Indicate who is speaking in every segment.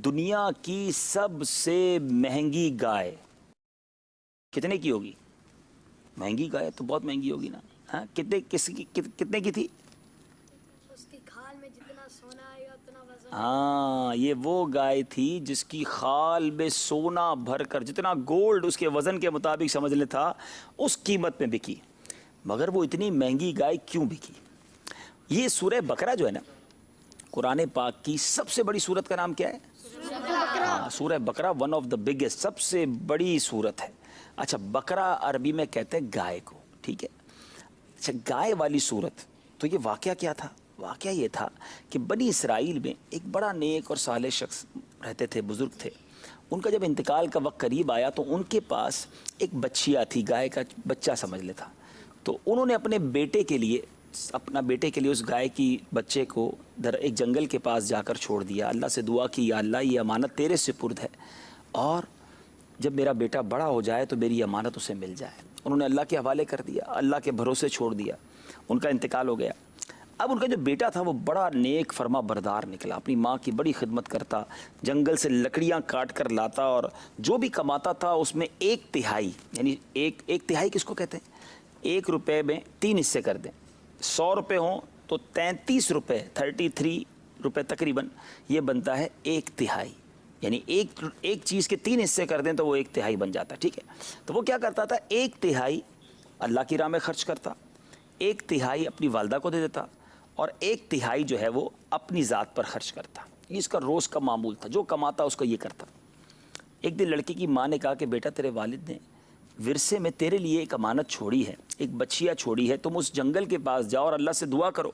Speaker 1: دنیا کی سب سے مہنگی گائے کتنے کی ہوگی؟ مہنگی گائے تو بہت مہنگی ہوگی نا. ہاں کتنے کی تھی؟
Speaker 2: اس کی کھال میں جتنا سونا آئے گا اتنا وزن.
Speaker 1: ہاں یہ وہ گائے تھی جس کی خال میں سونا بھر کر جتنا گولڈ اس کے وزن کے مطابق سمجھ لے تھا اس قیمت میں بکی. مگر وہ اتنی مہنگی گائے کیوں بکی؟ یہ سورہ بقرہ جو ہے نا قرآن پاک کی سب سے بڑی سورت کا نام کیا ہے؟ سورہ بقرہ ون آف دا بگیسٹ سب سے بڑی سورت ہے. اچھا بقرہ عربی میں کہتے ہیں گائے کو, ٹھیک ہے. اچھا گائے والی سورت, تو یہ واقعہ کیا تھا؟ واقعہ یہ تھا کہ بنی اسرائیل میں ایک بڑا نیک اور صالح شخص رہتے تھے, بزرگ تھے. ان کا جب انتقال کا وقت قریب آیا تو ان کے پاس ایک بچیا تھی, گائے کا بچہ سمجھ لیتا. تو انہوں نے اپنے بیٹے کے لیے اس گائے کی بچے کو ایک جنگل کے پاس جا کر چھوڑ دیا. اللہ سے دعا کی, یا اللہ یہ امانت تیرے سپرد ہے, اور جب میرا بیٹا بڑا ہو جائے تو میری امانت اسے مل جائے. انہوں نے اللہ کے حوالے کر دیا, اللہ کے بھروسے چھوڑ دیا. ان کا انتقال ہو گیا. اب ان کا جو بیٹا تھا وہ بڑا نیک فرما بردار نکلا, اپنی ماں کی بڑی خدمت کرتا, جنگل سے لکڑیاں کاٹ کر لاتا, اور جو بھی کماتا تھا اس میں 1/3 یعنی ایک تہائی کس کو کہتے ہیں؟ 1 روپے میں 3 حصے کر دیں. 100 روپے ہوں تو 33 روپے 33 روپے تقریباً یہ بنتا ہے 1/3. یعنی ایک چیز کے 3 حصے کر دیں تو وہ 1/3 بن جاتا ہے, ٹھیک ہے. تو وہ کیا کرتا تھا, 1/3 اللہ کی راہ میں خرچ کرتا, 1/3 اپنی والدہ کو دے دیتا, اور 1/3 جو ہے وہ اپنی ذات پر خرچ کرتا. یہ اس کا روز کا معمول تھا, جو کماتا اس کو یہ کرتا. ایک دن لڑکی کی ماں نے کہا کہ بیٹا تیرے والد نے ورثے میں تیرے لیے ایک امانت چھوڑی ہے, ایک بچیا چھوڑی ہے, تم اس جنگل کے پاس جاؤ اور اللہ سے دعا کرو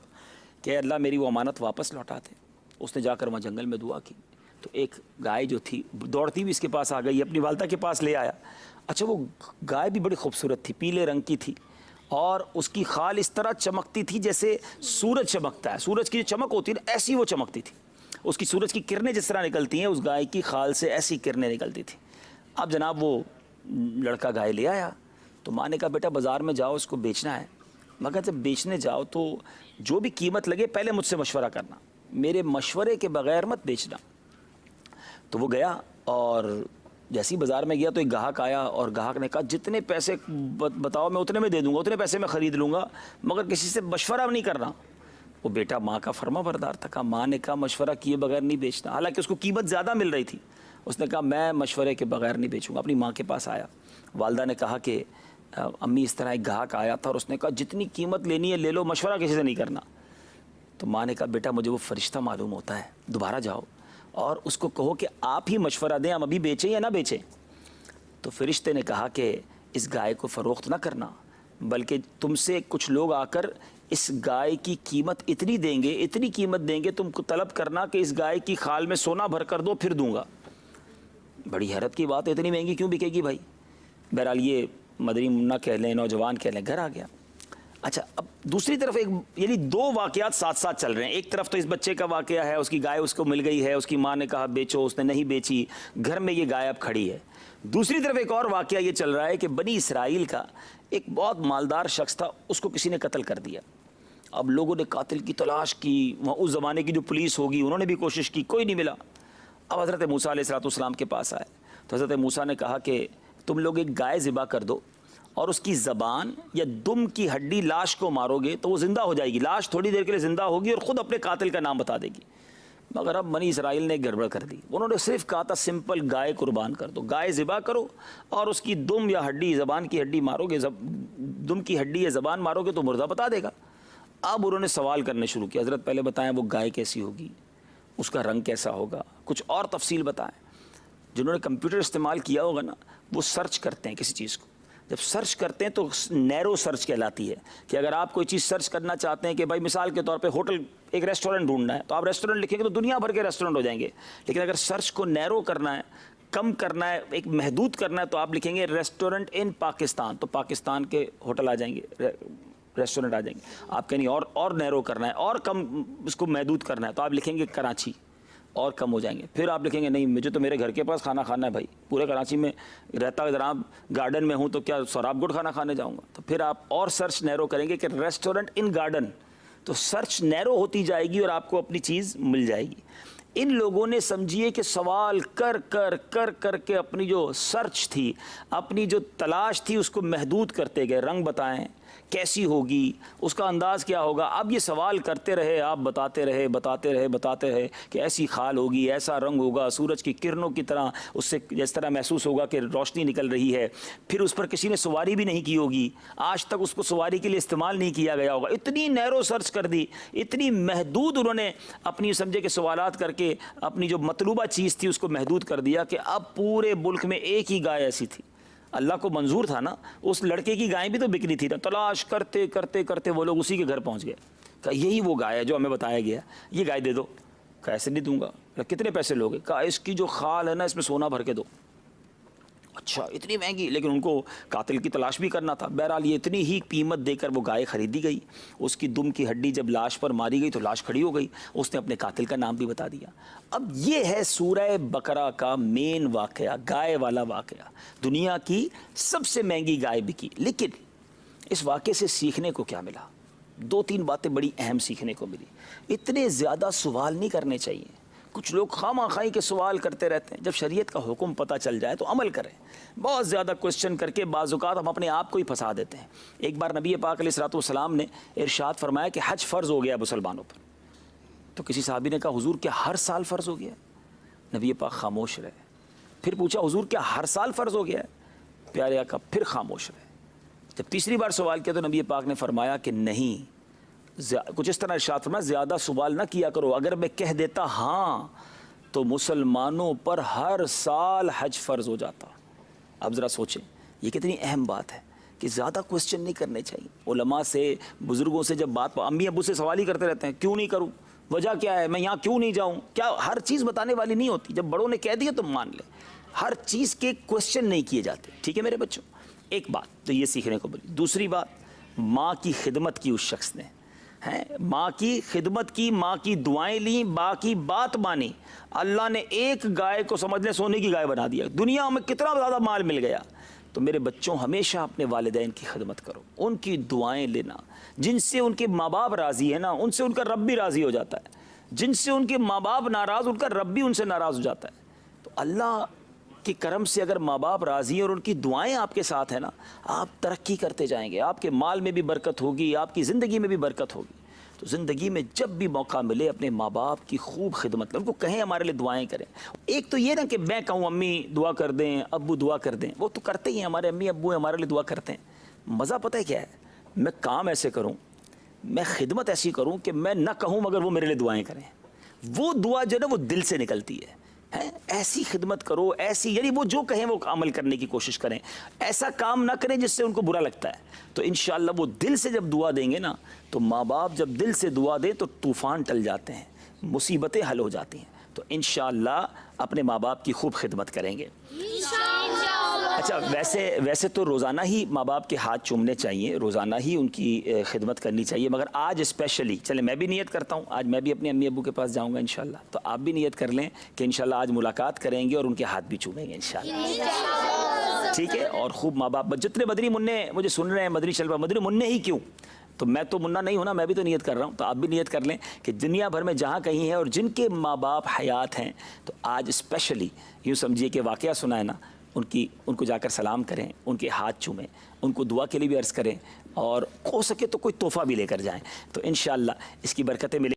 Speaker 1: کہ اللہ میری وہ امانت واپس لوٹا دے. اس نے جا کر وہاں جنگل میں دعا کی تو ایک گائے جو تھی دوڑتی بھی اس کے پاس آ گئی, اپنی والدہ کے پاس لے آیا. اچھا وہ گائے بھی بڑی خوبصورت تھی, پیلے رنگ کی تھی, اور اس کی خال اس طرح چمکتی تھی جیسے سورج چمکتا ہے. سورج کی جو چمک ہوتی ہے نا ایسی وہ چمکتی تھی. اس کی سورج کی کرنیں جس طرح نکلتی ہیں اس گائے کی خال سے ایسی کرنیں نکلتی تھی. اب جناب وہ لڑکا گائے لے آیا تو ماں نے کہا بیٹا بازار میں جاؤ اس کو بیچنا ہے, مگر جب بیچنے جاؤ تو جو بھی قیمت لگے پہلے مجھ سے مشورہ کرنا, میرے مشورے کے بغیر مت بیچنا. تو وہ گیا اور جیسی بازار میں گیا تو ایک گاہک آیا, اور گاہک نے کہا جتنے پیسے بتاؤ میں اتنے میں دے دوں گا, اتنے پیسے میں خرید لوں گا, مگر کسی سے مشورہ نہیں کرنا. وہ بیٹا ماں کا فرما بردار تھا, کہا ماں نے کہا مشورہ کیے بغیر نہیں بیچنا, حالانکہ اس کو قیمت زیادہ مل رہی تھی. اس نے کہا میں مشورے کے بغیر نہیں بیچوں گا. اپنی ماں کے پاس آیا, والدہ نے کہا کہ امی اس طرح ایک گاہک آیا تھا اور اس نے کہا جتنی قیمت لینی ہے لے لو, مشورہ کسی سے نہیں کرنا. تو ماں نے کہا بیٹا مجھے وہ فرشتہ معلوم ہوتا ہے, دوبارہ جاؤ اور اس کو کہو کہ آپ ہی مشورہ دیں, ہم ابھی بیچیں یا نہ بیچیں. تو فرشتے نے کہا کہ اس گائے کو فروخت نہ کرنا, بلکہ تم سے کچھ لوگ آ کر اس گائے کی قیمت اتنی دیں گے, اتنی قیمت دیں گے, تم کو طلب کرنا کہ اس گائے کی خال میں سونا بھر کر دو پھر دوں گا. بڑی حیرت کی بات, اتنی مہنگی کیوں بکے گی بھائی؟ بہرحال یہ مدنی منا کہہ لیں, نوجوان کہہ لیں, گھر آ گیا. اچھا اب دوسری طرف یعنی 2 واقعات ساتھ ساتھ چل رہے ہیں. ایک طرف تو اس بچے کا واقعہ ہے, اس کی گائے اس کو مل گئی ہے, اس کی ماں نے کہا بیچو, اس نے نہیں بیچی, گھر میں یہ گائے اب کھڑی ہے. دوسری طرف ایک اور واقعہ یہ چل رہا ہے کہ بنی اسرائیل کا ایک بہت مالدار شخص تھا, اس کو کسی نے قتل کر دیا. اب لوگوں نے قاتل کی تلاش کی, وہاں اس زمانے کی جو پولیس ہوگی انہوں نے بھی کوشش کی, کوئی نہیں ملا. اب حضرت موسیٰ علیہ السلام کے پاس آئے تو حضرت موسیٰ نے کہا کہ تم لوگ ایک گائے ذبح کر دو اور اس کی زبان یا دم کی ہڈی لاش کو مارو گے تو وہ زندہ ہو جائے گی. لاش تھوڑی دیر کے لیے زندہ ہوگی اور خود اپنے قاتل کا نام بتا دے گی. مگر اب بنی اسرائیل نے گڑبڑ کر دی. انہوں نے صرف کہا تھا سمپل گائے قربان کر دو, گائے ذبح کرو اور اس کی دم یا ہڈی, زبان کی ہڈی مارو گے, دم کی ہڈی یا زبان مارو گے تو مردہ بتا دے گا. اب انہوں نے سوال کرنے شروع کیا, حضرت پہلے بتائیں وہ گائے کیسی ہوگی, اس کا رنگ کیسا ہوگا, کچھ اور تفصیل بتائیں. جنہوں نے کمپیوٹر استعمال کیا ہوگا نا وہ سرچ کرتے ہیں کسی چیز کو, جب سرچ کرتے ہیں تو نیرو سرچ کہلاتی ہے کہ اگر آپ کوئی چیز سرچ کرنا چاہتے ہیں کہ بھائی مثال کے طور پہ ہوٹل, ایک ریسٹورنٹ ڈھونڈنا ہے تو آپ ریسٹورنٹ لکھیں گے تو دنیا بھر کے ریسٹورنٹ ہو جائیں گے. لیکن اگر سرچ کو نیرو کرنا ہے, کم کرنا ہے, ایک محدود کرنا ہے, تو آپ لکھیں گے ریسٹورنٹ ان پاکستان, تو پاکستان کے ہوٹل آ جائیں گے, ریسٹورنٹ آ جائیں گے. آپ کہیں اور نیرو کرنا ہے, اور کم اس کو محدود کرنا ہے, تو آپ لکھیں گے کراچی, اور کم ہو جائیں گے. پھر آپ لکھیں گے نہیں مجھے تو میرے گھر کے پاس کھانا کھانا ہے بھائی, پورے کراچی میں رہتا جناب گارڈن میں ہوں تو کیا سوراب گڑھ کھانا کھانے جاؤں گا. تو پھر آپ اور سرچ نیرو کریں گے کہ ریسٹورنٹ ان گارڈن, تو سرچ نیرو ہوتی جائے گی اور آپ کو اپنی چیز مل جائے گی. ان لوگوں نے سمجھیے کہ سوال کر کر کر کر کے اپنی جو سرچ تھی، اپنی جو تلاش تھی، اس کو محدود کرتے گئے. رنگ بتائیں کیسی ہوگی، اس کا انداز کیا ہوگا. اب یہ سوال کرتے رہے، آپ بتاتے رہے کہ ایسی خال ہوگی، ایسا رنگ ہوگا، سورج کی کرنوں کی طرح اس سے جس طرح محسوس ہوگا کہ روشنی نکل رہی ہے. پھر اس پر کسی نے سواری بھی نہیں کی ہوگی، آج تک اس کو سواری کے لیے استعمال نہیں کیا گیا ہوگا. اتنی نیرو سرچ کر دی، اتنی محدود انہوں نے اپنی سمجھے کہ سوالات کر کے اپنی جو مطلوبہ چیز تھی اس کو محدود کر دیا کہ اب پورے ملک میں ایک ہی گائے ایسی تھی. اللہ کو منظور تھا نا، اس لڑکے کی گائیں بھی تو بکنی تھی نا. تلاش کرتے کرتے کرتے وہ لوگ اسی کے گھر پہنچ گئے. کہا یہی وہ گائے ہے جو ہمیں بتایا گیا، یہ گائے دے دو. کہا ایسے نہیں دوں گا. کتنے پیسے لوگے؟ کہا اس کی جو خال ہے نا اس میں سونا بھر کے دو. اچھا اتنی مہنگی، لیکن ان کو قاتل کی تلاش بھی کرنا تھا. بہرحال یہ اتنی ہی قیمت دے کر وہ گائے خریدی گئی. اس کی دم کی ہڈی جب لاش پر ماری گئی تو لاش کھڑی ہو گئی. اس نے اپنے قاتل کا نام بھی بتا دیا. اب یہ ہے سورہ بقرہ کا مین واقعہ، گائے والا واقعہ. دنیا کی سب سے مہنگی گائے بکی. لیکن اس واقعے سے سیکھنے کو کیا ملا؟ 2-3 باتیں بڑی اہم سیکھنے کو ملی. اتنے زیادہ سوال نہیں کرنے چاہیے. کچھ لوگ خواہ خواہی کے سوال کرتے رہتے ہیں. جب شریعت کا حکم پتہ چل جائے تو عمل کریں. بہت زیادہ کوسچن کر کے بعض اوقات ہم اپنے آپ کو ہی پھنسا دیتے ہیں. ایک بار نبی پاک علیہ الصلوۃ والسلام نے ارشاد فرمایا کہ حج فرض ہو گیا مسلمانوں پر. تو کسی صحابی نے کہا حضور کیا ہر سال فرض ہو گیا؟ نبی پاک خاموش رہے. پھر پوچھا حضور کیا ہر سال فرض ہو گیا ہے؟ پیارے آقا پھر خاموش رہے. جب تیسری بار سوال کیا تو نبی پاک نے فرمایا کہ نہیں، کچھ اس طرح ارشاد فرمایا زیادہ سوال نہ کیا کرو. اگر میں کہہ دیتا ہاں تو مسلمانوں پر ہر سال حج فرض ہو جاتا. اب ذرا سوچیں یہ کتنی اہم بات ہے کہ زیادہ کوسچن نہیں کرنے چاہیے. علماء سے، بزرگوں سے جب بات، امی ابو سے سوال ہی کرتے رہتے ہیں کیوں نہیں کروں، وجہ کیا ہے، میں یہاں کیوں نہیں جاؤں. کیا ہر چیز بتانے والی نہیں ہوتی. جب بڑوں نے کہہ دیا تو مان لیں. ہر چیز کے کوسچن نہیں کیے جاتے. ٹھیک ہے میرے بچوں؟ ایک بات تو یہ سیکھنے کو ملی. دوسری بات، ماں کی خدمت کی اس شخص نے، ماں کی خدمت کی، ماں کی دعائیں لیں، باقی بات مانی. اللہ نے ایک گائے کو سمجھ لیں سونے کی گائے بنا دیا. دنیا میں کتنا زیادہ مال مل گیا. تو میرے بچوں ہمیشہ اپنے والدین کی خدمت کرو، ان کی دعائیں لینا. جن سے ان کے ماں باپ راضی ہیں نا، ان سے ان کا رب بھی راضی ہو جاتا ہے. جن سے ان کے ماں باپ ناراض، ان کا رب بھی ان سے ناراض ہو جاتا ہے. تو اللہ کے کرم سے اگر ماں باپ راضی ہیں اور ان کی دعائیں آپ کے ساتھ ہیں نا، آپ ترقی کرتے جائیں گے. آپ کے مال میں بھی برکت ہوگی، آپ کی زندگی میں بھی برکت ہوگی. تو زندگی میں جب بھی موقع ملے اپنے ماں باپ کی خوب خدمت کریں، ان کو کہیں ہمارے لیے دعائیں کریں. ایک تو یہ نا کہ میں کہوں امی دعا کر دیں، ابو دعا کر دیں، وہ تو کرتے ہی ہیں. ہمارے امی ابو ہمارے لیے دعا کرتے ہیں. مزہ پتہ ہے کیا ہے؟ میں کام ایسے کروں، میں خدمت ایسی کروں کہ میں نہ کہوں مگر وہ میرے لیے دعائیں کریں. وہ دعا جو ہے نا وہ دل سے نکلتی ہے. ایسی خدمت کرو، ایسی یعنی وہ جو کہیں وہ عمل کرنے کی کوشش کریں. ایسا کام نہ کریں جس سے ان کو برا لگتا ہے. تو انشاءاللہ وہ دل سے جب دعا دیں گے نا، تو ماں باپ جب دل سے دعا دیں تو طوفان ٹل جاتے ہیں، مصیبتیں حل ہو جاتی ہیں. تو انشاءاللہ اپنے ماں باپ کی خوب خدمت کریں گے. اچھا ویسے تو روزانہ ہی ماں باپ کے ہاتھ چومنے چاہیے، روزانہ ہی ان کی خدمت کرنی چاہیے. مگر آج اسپیشلی چلیں میں بھی نیت کرتا ہوں، آج میں بھی اپنے امی ابو کے پاس جاؤں گا انشاءاللہ. تو آپ بھی نیت کر لیں کہ انشاءاللہ آج ملاقات کریں گے اور ان کے ہاتھ بھی چومیں گے انشاءاللہ. ٹھیک ہے؟ اور خوب ماں باپ جتنے مدنی منع مجھے سن رہے ہیں، مدنی چل رہا، مدنی منع ہی کیوں، تو میں تو منا نہیں ہونا، میں بھی تو نیت کر رہا ہوں. تو آپ بھی نیت کر لیں کہ دنیا بھر میں جہاں کہیں ہیں اور جن کے ماں باپ حیات ہیں، تو آج اسپیشلی یوں سمجھیے کہ واقعہ سنا ہے نا، ان کو جا کر سلام کریں، ان کے ہاتھ چومیں، ان کو دعا کے لیے بھی عرض کریں، اور ہو سکے تو کوئی تحفہ بھی لے کر جائیں. تو انشاءاللہ اس کی برکتیں ملیں.